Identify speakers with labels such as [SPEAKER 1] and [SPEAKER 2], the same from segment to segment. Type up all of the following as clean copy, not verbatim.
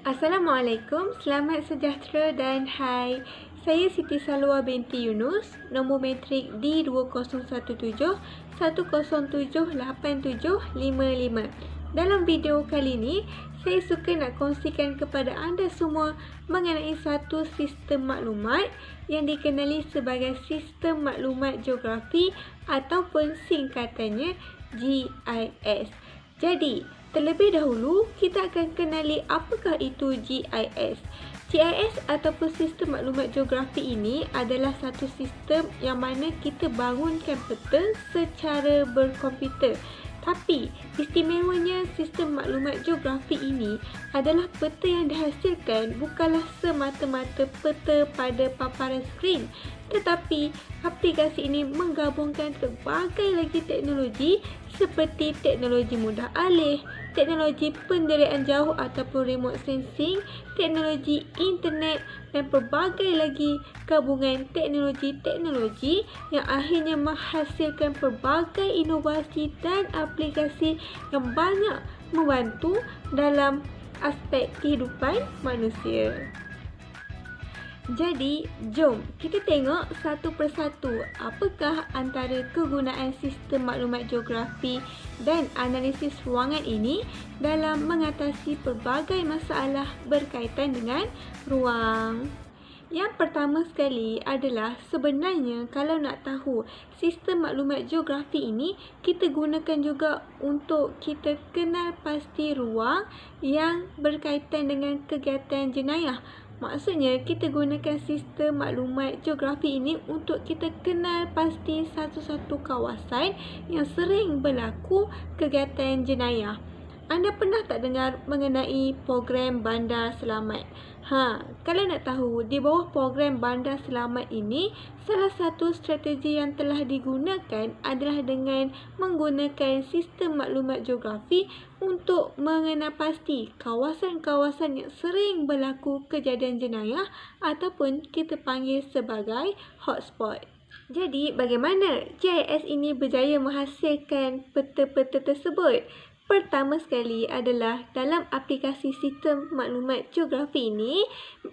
[SPEAKER 1] Assalamualaikum, selamat sejahtera dan hai. Saya Siti Salwa binti Yunus, nombor matrik D2017-1078755. Dalam video kali ini, saya suka nak kongsikan kepada anda semua mengenai satu sistem maklumat yang dikenali sebagai Sistem Maklumat Geografi ataupun singkatannya GIS. Jadi, terlebih dahulu, kita akan kenali apakah itu GIS. GIS ataupun Sistem Maklumat Geografi ini adalah satu sistem yang mana kita bangunkan peta secara berkomputer. Tapi, istimewanya Sistem Maklumat Geografi ini adalah peta yang dihasilkan bukanlah semata-mata peta pada paparan skrin, tetapi aplikasi ini menggabungkan pelbagai lagi teknologi seperti teknologi mudah alih, teknologi penderiaan jauh ataupun remote sensing, teknologi internet dan pelbagai lagi gabungan teknologi-teknologi yang akhirnya menghasilkan pelbagai inovasi dan aplikasi yang banyak membantu dalam aspek kehidupan manusia. Jadi, jom kita tengok satu persatu apakah antara kegunaan sistem maklumat geografi dan analisis ruangan ini dalam mengatasi pelbagai masalah berkaitan dengan ruang. Yang pertama sekali adalah sebenarnya kalau nak tahu sistem maklumat geografi ini, kita gunakan juga untuk kita kenal pasti ruang yang berkaitan dengan kegiatan jenayah. Maksudnya, kita gunakan sistem maklumat geografi ini untuk kita kenal pasti satu-satu kawasan yang sering berlaku kegiatan jenayah. Anda pernah tak dengar mengenai program Bandar Selamat? Kalau nak tahu, di bawah program Bandar Selamat ini, salah satu strategi yang telah digunakan adalah dengan menggunakan sistem maklumat geografi untuk mengenal pasti kawasan-kawasan yang sering berlaku kejadian jenayah ataupun kita panggil sebagai hotspot. Jadi, bagaimana GIS ini berjaya menghasilkan peta-peta tersebut? Pertama sekali adalah dalam aplikasi sistem maklumat geografi ini,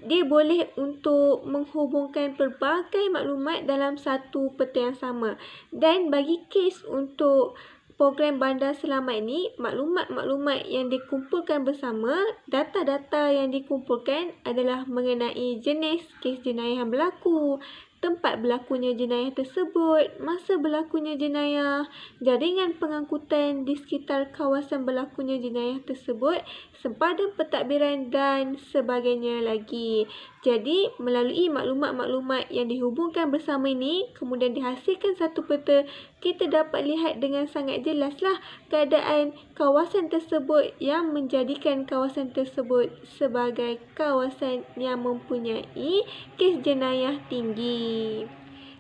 [SPEAKER 1] dia boleh untuk menghubungkan pelbagai maklumat dalam satu peta yang sama. Dan bagi kes untuk program Bandar Selamat ini, maklumat-maklumat yang dikumpulkan bersama, data-data yang dikumpulkan adalah mengenai jenis kes jenayah yang berlaku, tempat berlakunya jenayah tersebut, masa berlakunya jenayah, jaringan pengangkutan di sekitar kawasan berlakunya jenayah tersebut, sempadan pentadbiran dan sebagainya lagi. Jadi, melalui maklumat-maklumat yang dihubungkan bersama ini, kemudian dihasilkan satu peta, kita dapat lihat dengan sangat jelaslah keadaan kawasan tersebut yang menjadikan kawasan tersebut sebagai kawasan yang mempunyai kes jenayah tinggi.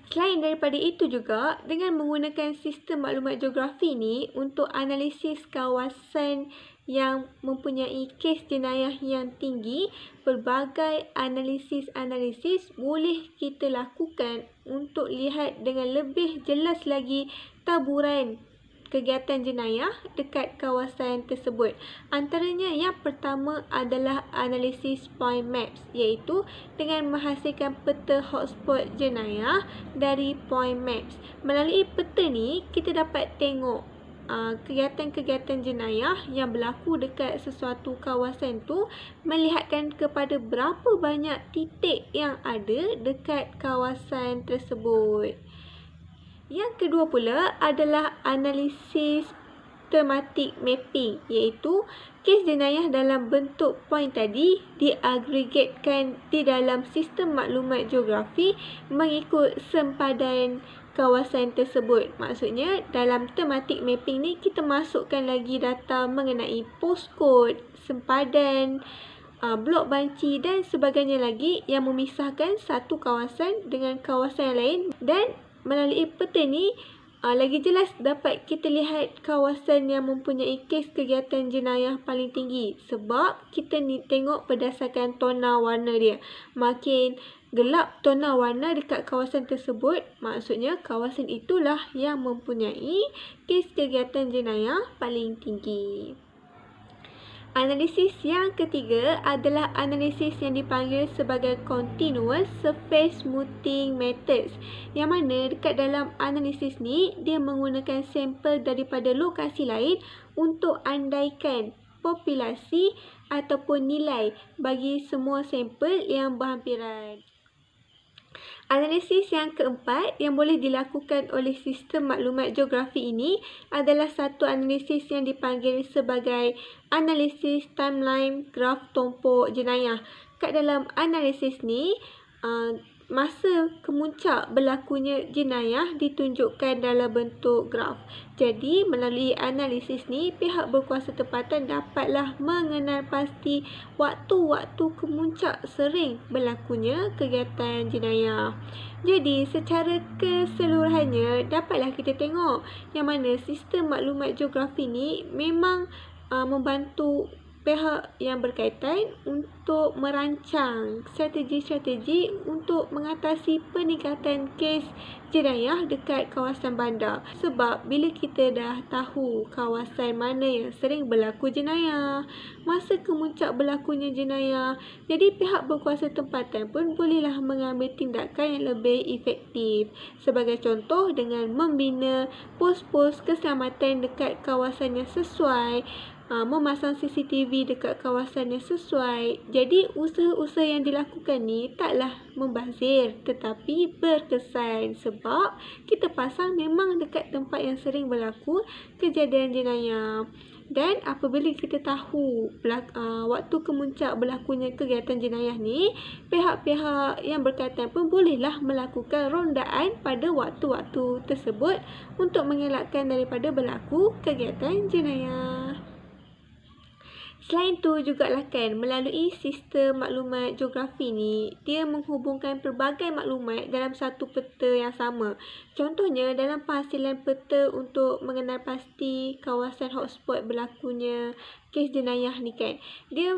[SPEAKER 1] Selain daripada itu juga, dengan menggunakan sistem maklumat geografi ini untuk analisis kawasan yang mempunyai kes jenayah yang tinggi, pelbagai analisis boleh kita lakukan untuk lihat dengan lebih jelas lagi taburan kegiatan jenayah dekat kawasan tersebut. Antaranya yang pertama adalah analisis point maps, iaitu dengan menghasilkan peta hotspot jenayah dari point maps. Melalui peta ni, kita dapat tengok kegiatan-kegiatan jenayah yang berlaku dekat sesuatu kawasan tu, melihatkan kepada berapa banyak titik yang ada dekat kawasan tersebut. Yang kedua pula adalah analisis thematic mapping, iaitu kes jenayah dalam bentuk point tadi diagregatkan di dalam sistem maklumat geografi mengikut sempadan kawasan tersebut. Maksudnya, dalam thematic mapping ni kita masukkan lagi data mengenai postcode, sempadan, blok banci dan sebagainya lagi yang memisahkan satu kawasan dengan kawasan yang lain. Dan melalui peta ni, lagi jelas dapat kita lihat kawasan yang mempunyai kes kegiatan jenayah paling tinggi. Sebab kita ni tengok berdasarkan tona warna dia. Makin gelap tona warna dekat kawasan tersebut, maksudnya kawasan itulah yang mempunyai kes kegiatan jenayah paling tinggi. Analisis yang ketiga adalah analisis yang dipanggil sebagai Continuous Surface Smoothing Methods, yang mana dekat dalam analisis ni dia menggunakan sampel daripada lokasi lain untuk andaikan populasi ataupun nilai bagi semua sampel yang berhampiran. Analisis yang keempat yang boleh dilakukan oleh sistem maklumat geografi ini adalah satu analisis yang dipanggil sebagai analisis timeline graf tompok jenayah. Kat dalam analisis ni, masa kemuncak berlakunya jenayah ditunjukkan dalam bentuk graf. Jadi, melalui analisis ni, pihak berkuasa tempatan dapatlah mengenal pasti waktu-waktu kemuncak sering berlakunya kegiatan jenayah. Jadi, secara keseluruhannya, dapatlah kita tengok yang mana sistem maklumat geografi ni memang membantu pihak yang berkaitan untuk merancang strategi-strategi untuk mengatasi peningkatan kes jenayah dekat kawasan bandar. Sebab bila kita dah tahu kawasan mana yang sering berlaku jenayah, masa kemuncak berlakunya jenayah, jadi pihak berkuasa tempatan pun bolehlah mengambil tindakan yang lebih efektif. Sebagai contoh, dengan membina pos-pos keselamatan dekat kawasan yang sesuai, memasang CCTV dekat kawasan yang sesuai. Jadi usaha-usaha yang dilakukan ni taklah membazir tetapi berkesan, sebab kita pasang memang dekat tempat yang sering berlaku kejadian jenayah. Dan apabila kita tahu waktu kemuncak berlakunya kegiatan jenayah ni, pihak-pihak yang berkaitan pun bolehlah melakukan rondaan pada waktu-waktu tersebut untuk mengelakkan daripada berlaku kegiatan jenayah. Selain tu jugalah kan, melalui sistem maklumat geografi ni, dia menghubungkan pelbagai maklumat dalam satu peta yang sama. Contohnya, dalam penghasilan peta untuk mengenal pasti kawasan hotspot berlakunya kes jenayah ni kan, dia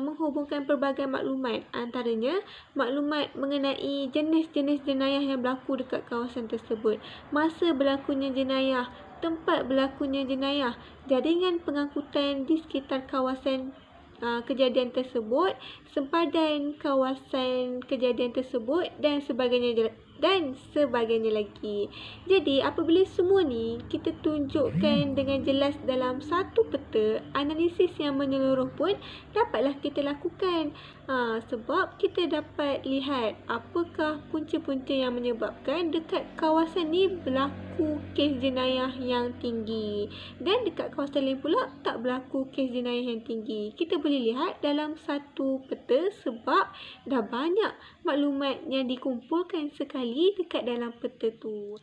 [SPEAKER 1] menghubungkan pelbagai maklumat, antaranya maklumat mengenai jenis-jenis jenayah yang berlaku dekat kawasan tersebut, masa berlakunya jenayah, tempat berlakunya jenayah, jaringan pengangkutan di sekitar kawasan kejadian tersebut, sempadan kawasan kejadian tersebut dan sebagainya lagi. Jadi apabila semua ni kita tunjukkan dengan jelas dalam satu peta, analisis yang menyeluruh pun dapatlah kita lakukan. Sebab kita dapat lihat apakah punca-punca yang menyebabkan dekat kawasan ni berlaku kes jenayah yang tinggi, dan dekat kawasan lain pula tak berlaku kes jenayah yang tinggi. Kita boleh lihat dalam satu peta sebab dah banyak maklumat yang dikumpulkan sekali dekat dalam peta tu.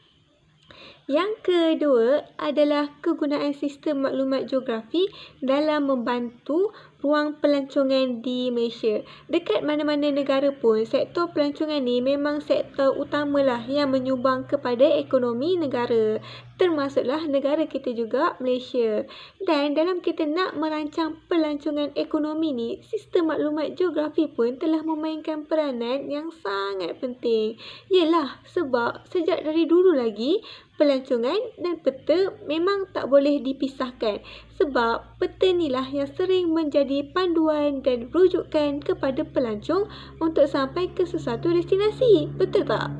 [SPEAKER 1] Yang kedua adalah kegunaan sistem maklumat geografi dalam membantu ruang pelancongan di Malaysia. Dekat mana-mana negara pun, sektor pelancongan ni memang sektor utamalah yang menyumbang kepada ekonomi negara. Termasuklah negara kita juga, Malaysia. Dan dalam kita nak merancang pelancongan ekonomi ni, sistem maklumat geografi pun telah memainkan peranan yang sangat penting. Yelah, sebab sejak dari dulu lagi, pelancongan dan peta memang tak boleh dipisahkan. Sebab peta inilah yang sering menjadi panduan dan rujukan kepada pelancong untuk sampai ke sesuatu destinasi. Betul tak?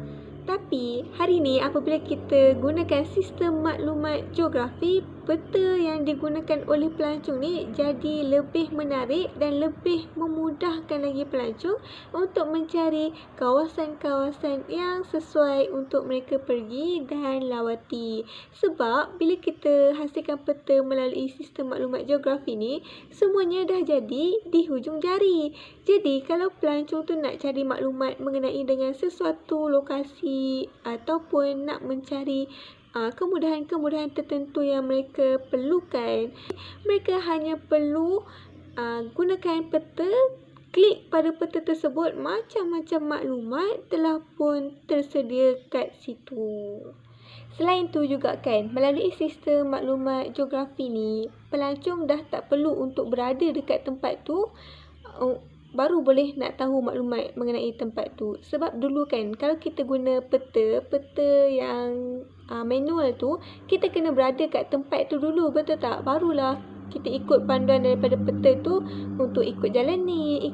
[SPEAKER 1] Tapi hari ini apabila kita gunakan sistem maklumat geografi, peta yang digunakan oleh pelancong ni jadi lebih menarik dan lebih memudahkan lagi pelancong untuk mencari kawasan-kawasan yang sesuai untuk mereka pergi dan lawati. Sebab bila kita hasilkan peta melalui sistem maklumat geografi ni, semuanya dah jadi di hujung jari. Jadi kalau pelancong tu nak cari maklumat mengenai dengan sesuatu lokasi ataupun nak mencari kemudahan-kemudahan tertentu yang mereka perlukan, mereka hanya perlu gunakan peta, klik pada peta tersebut, macam-macam maklumat telah pun tersedia kat situ. Selain tu juga kan, melalui sistem maklumat geografi ni, pelancong dah tak perlu untuk berada dekat tempat tu baru boleh nak tahu maklumat mengenai tempat tu. Sebab dulu kan, kalau kita guna peta yang manual tu, kita kena berada kat tempat tu dulu, betul tak? Barulah kita ikut panduan daripada peta tu untuk ikut jalan ni.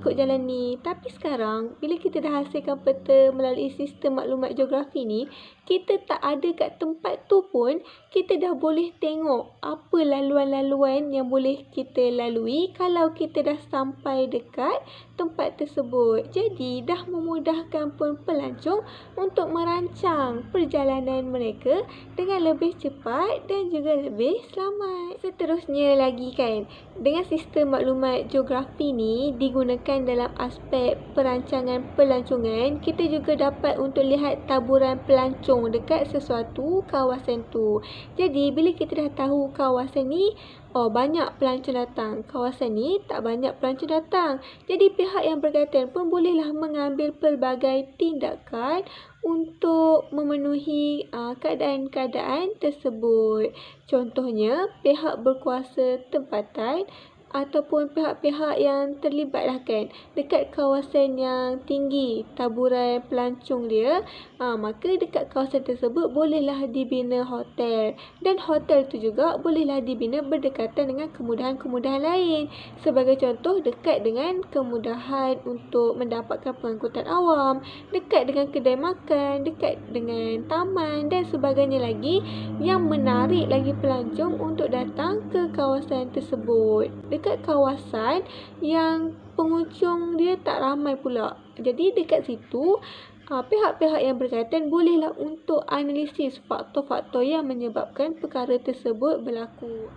[SPEAKER 1] Tapi sekarang, bila kita dah hasilkan peta melalui sistem maklumat geografi ni, kita tak ada kat tempat tu pun, kita dah boleh tengok apa laluan-laluan yang boleh kita lalui kalau kita dah sampai dekat tempat tersebut. Jadi, dah memudahkan pun pelancong untuk merancang perjalanan mereka dengan lebih cepat dan juga lebih selamat. Seterusnya lagi kan, dengan sistem maklumat geografi ni digunakan dalam aspek perancangan pelancongan, kita juga dapat untuk lihat taburan pelancong dekat sesuatu kawasan tu. Jadi, bila kita dah tahu kawasan ni, banyak pelancong datang, kawasan ni tak banyak pelancong datang. Jadi, pihak yang berkaitan pun bolehlah mengambil pelbagai tindakan untuk memenuhi keadaan-keadaan tersebut. Contohnya, pihak berkuasa tempatan ataupun pihak-pihak yang terlibatlah kan dekat kawasan yang tinggi taburan pelancong dia, maka dekat kawasan tersebut bolehlah dibina hotel, dan hotel tu juga bolehlah dibina berdekatan dengan kemudahan-kemudahan lain. Sebagai contoh, dekat dengan kemudahan untuk mendapatkan pengangkutan awam, dekat dengan kedai makan, dekat dengan taman dan sebagainya lagi yang menarik lagi pelancong untuk datang ke kawasan tersebut. Dekat kawasan yang pengunjung dia tak ramai pula. Jadi dekat situ, pihak-pihak yang berkaitan bolehlah untuk analisis faktor-faktor yang menyebabkan perkara tersebut berlaku.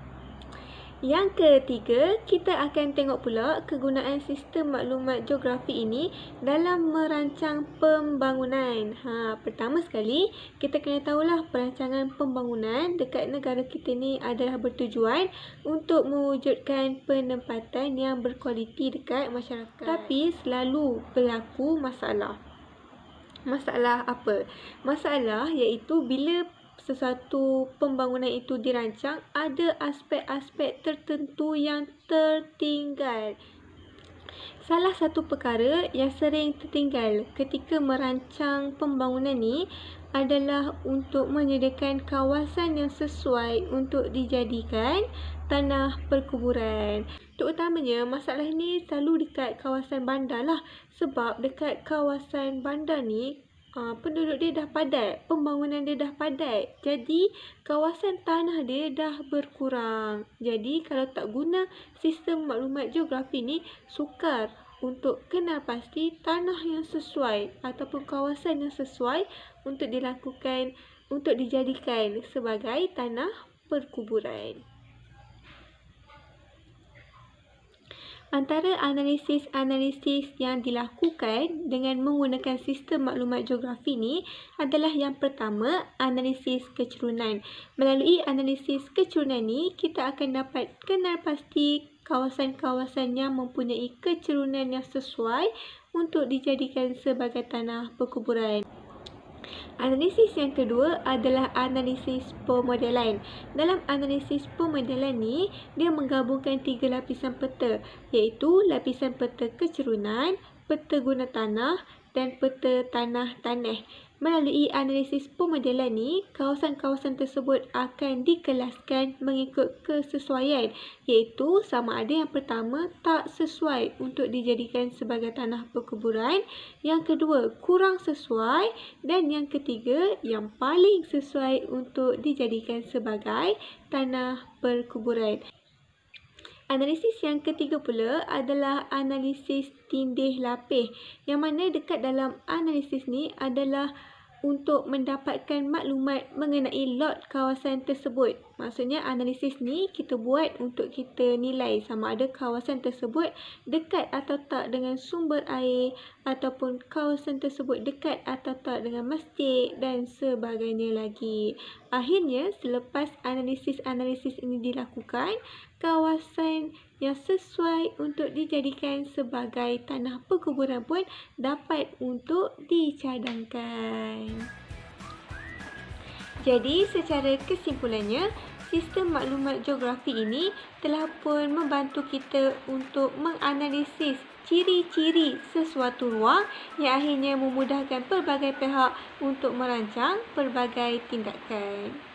[SPEAKER 1] Yang ketiga, kita akan tengok pula kegunaan sistem maklumat geografi ini dalam merancang pembangunan. Pertama sekali, kita kena tahulah perancangan pembangunan dekat negara kita ni adalah bertujuan untuk mewujudkan penempatan yang berkualiti dekat masyarakat. Tapi selalu berlaku masalah. Masalah apa? Masalah iaitu bila sesuatu pembangunan itu dirancang, ada aspek-aspek tertentu yang tertinggal. Salah satu perkara yang sering tertinggal ketika merancang pembangunan ni adalah untuk menyediakan kawasan yang sesuai untuk dijadikan tanah perkuburan. Terutamanya masalah ni selalu dekat kawasan bandar lah, sebab dekat kawasan bandar ni penduduk dia dah padat, pembangunan dia dah padat. Jadi, kawasan tanah dia dah berkurang. Jadi, kalau tak guna sistem maklumat geografi ni, sukar untuk kenal pasti tanah yang sesuai ataupun kawasan yang sesuai untuk dilakukan, untuk dijadikan sebagai tanah perkuburan. Antara analisis-analisis yang dilakukan dengan menggunakan sistem maklumat geografi ni adalah yang pertama, analisis kecerunan. Melalui analisis kecerunan ni, kita akan dapat kenal pasti kawasan-kawasan yang mempunyai kecerunan yang sesuai untuk dijadikan sebagai tanah perkuburan. Analisis yang kedua adalah analisis pemodelan. Dalam analisis pemodelan ni, dia menggabungkan 3 lapisan peta, iaitu lapisan peta kecerunan, peta guna tanah dan peta tanah-tanah. Melalui analisis pemodelan ni, kawasan-kawasan tersebut akan dikelaskan mengikut kesesuaian, iaitu sama ada yang pertama tak sesuai untuk dijadikan sebagai tanah perkuburan, yang kedua kurang sesuai, dan yang ketiga yang paling sesuai untuk dijadikan sebagai tanah perkuburan. Analisis yang ketiga pula adalah analisis tindih lapis, yang mana dekat dalam analisis ni adalah untuk mendapatkan maklumat mengenai lot kawasan tersebut. Maksudnya analisis ni kita buat untuk kita nilai sama ada kawasan tersebut dekat atau tak dengan sumber air, ataupun kawasan tersebut dekat atau tak dengan masjid dan sebagainya lagi. Akhirnya, selepas analisis-analisis ini dilakukan, kawasan yang sesuai untuk dijadikan sebagai tanah perkuburan pun dapat untuk dicadangkan. Jadi, secara kesimpulannya, sistem maklumat geografi ini telah pun membantu kita untuk menganalisis ciri-ciri sesuatu ruang yang akhirnya memudahkan pelbagai pihak untuk merancang pelbagai tindakan.